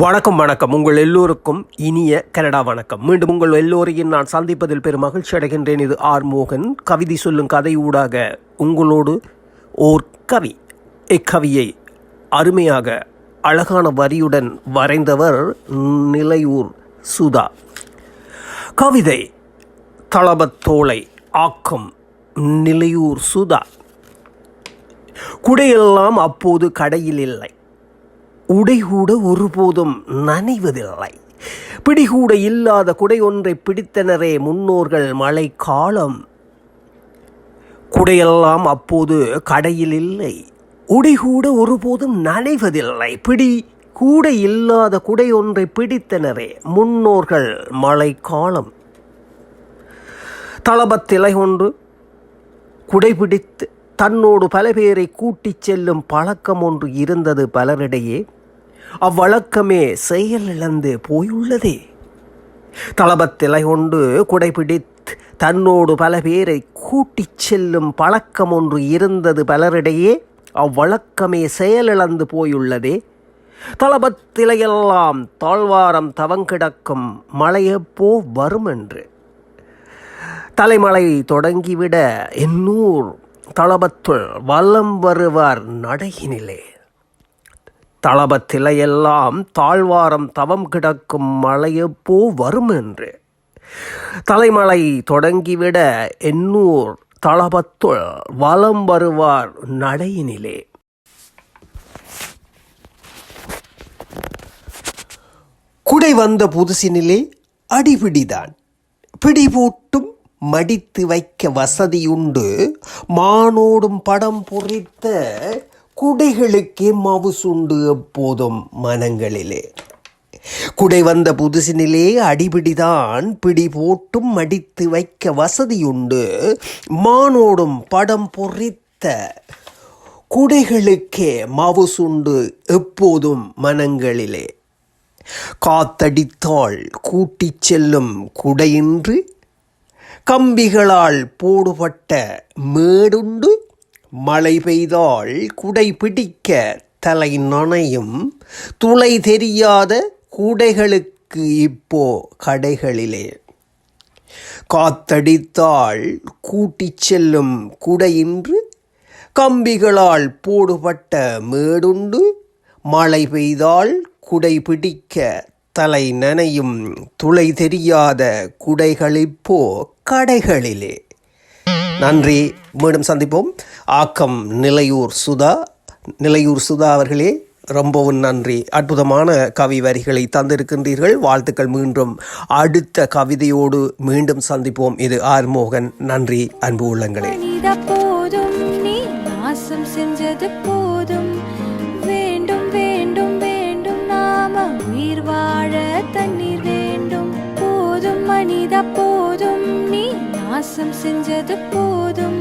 வணக்கம் வணக்கம். உங்கள் எல்லோருக்கும் இனிய கனடா வணக்கம். மீண்டும் உங்கள் எல்லோரையும் நான் சந்திப்பதில் பெரும் மகிழ்ச்சி அடைகின்றேன். இது ஆர் மோகன். கவிதை சொல்லும் கதை ஊடாக உங்களோடு ஓர் கவி. இக்கவியை அருமையாக அழகான வரியுடன் வரைந்தவர் நிலையூர் சுதா. கவிதை தளபத்தோலை ஆக்கம் நிலையூர் சுதா. குடையெல்லாம் அப்போது கடையில் இல்லை, உடைகூட ஒருபோதும் நனைவதில்லை. பிடிகூட இல்லாத குடை ஒன்றை பிடித்தனரே முன்னோர்கள் மழை காலம். குடையெல்லாம் அப்போது கடையில் இல்லை, உடைகூட ஒருபோதும் நனைவதில்லை. பிடி கூட இல்லாத குடை ஒன்றை பிடித்தனரே முன்னோர்கள் மழை காலம். தளபத்திலை ஒன்று குடை பிடித்து தன்னோடு பல பேரை கூட்டிச் செல்லும் பழக்கம் ஒன்று இருந்தது பலரிடையே. அவ்வழக்கமே செயலிழந்து போயுள்ளதே. தளபத்திலை கொண்டு குடைபிடித்து தன்னோடு பல பேரை கூட்டிச் செல்லும் பழக்கம் ஒன்று இருந்தது பலரிடையே. அவ்வழக்கமே செயலிழந்து போயுள்ளதே. தளபத்திலையெல்லாம் தாழ்வாரம் தவங்கிடக்கும் மழையப்போ வரும் என்று. தலைமலை தொடங்கிவிட என்னூர் தளபத்துள் வலம் வருவார் நடையினிலே. தளபத்திலையெல்லாம் தாழ்வாரம் தவம் கிடக்கும் மழையப்போ வரும் என்று. தலைமலை தொடங்கிவிட என்னூர் தளபத்துள் வலம் வருவார் நடையினிலே. குடை வந்த புதுசினிலே அடிபிடிதான். பிடி போட்டும் மடித்து வைக்க வசதியுண்டு. மானோடும் படம் பொறித்த குடைகளுக்கே மவுசுண்டு எப்போதும் மனங்களிலே. குடை வந்த புதுசினிலே அடிபிடிதான். பிடி போட்டும் மடித்து வைக்க வசதியுண்டு. மானோடும் படம் பொறித்த குடைகளுக்கே மவுசுண்டு எப்போதும் மனங்களிலே. காத்தடித்தால் கூட்டிச் செல்லும் குடையின்றி கம்பிகளால் போடுபட்ட மேடுண்டு. மழை பெய்தால் குடை பிடிக்க தலை நனையும். துளை தெரியாத குடைகளுக்கு இப்போ கடைகளிலே. காத்தடித்தால் கூட்டிச் செல்லும் குடையின்று கம்பிகளால் போடுபட்ட மேடுண்டு. மழை பெய்தால் குடை பிடிக்க தலை நனையும். துளை தெரியாத குடைகளிப்போ கடைகளிலே. நன்றி. மீண்டும் சந்திப்போம். ஆக்கம் நிலையூர் சுதா. நிலையூர் சுதா அவர்களே, ரொம்பவும் நன்றி. அற்புதமான கவி வரிகளை தந்திருக்கின்றீர்கள். வாழ்த்துக்கள். மீண்டும் அடுத்த கவிதையோடு மீண்டும் சந்திப்போம். இது ஆர் மோகன். நன்றி அன்பு உள்ளங்களே. போதும் நீ நாசம் செஞ்சது போதும். வேண்டும் வேண்டும் வேண்டும் நாம உயிர் வாழ தண்ணீர் வேண்டும். போதும் மனிதா போதும் நீ நாசம் செஞ்சது போதும்.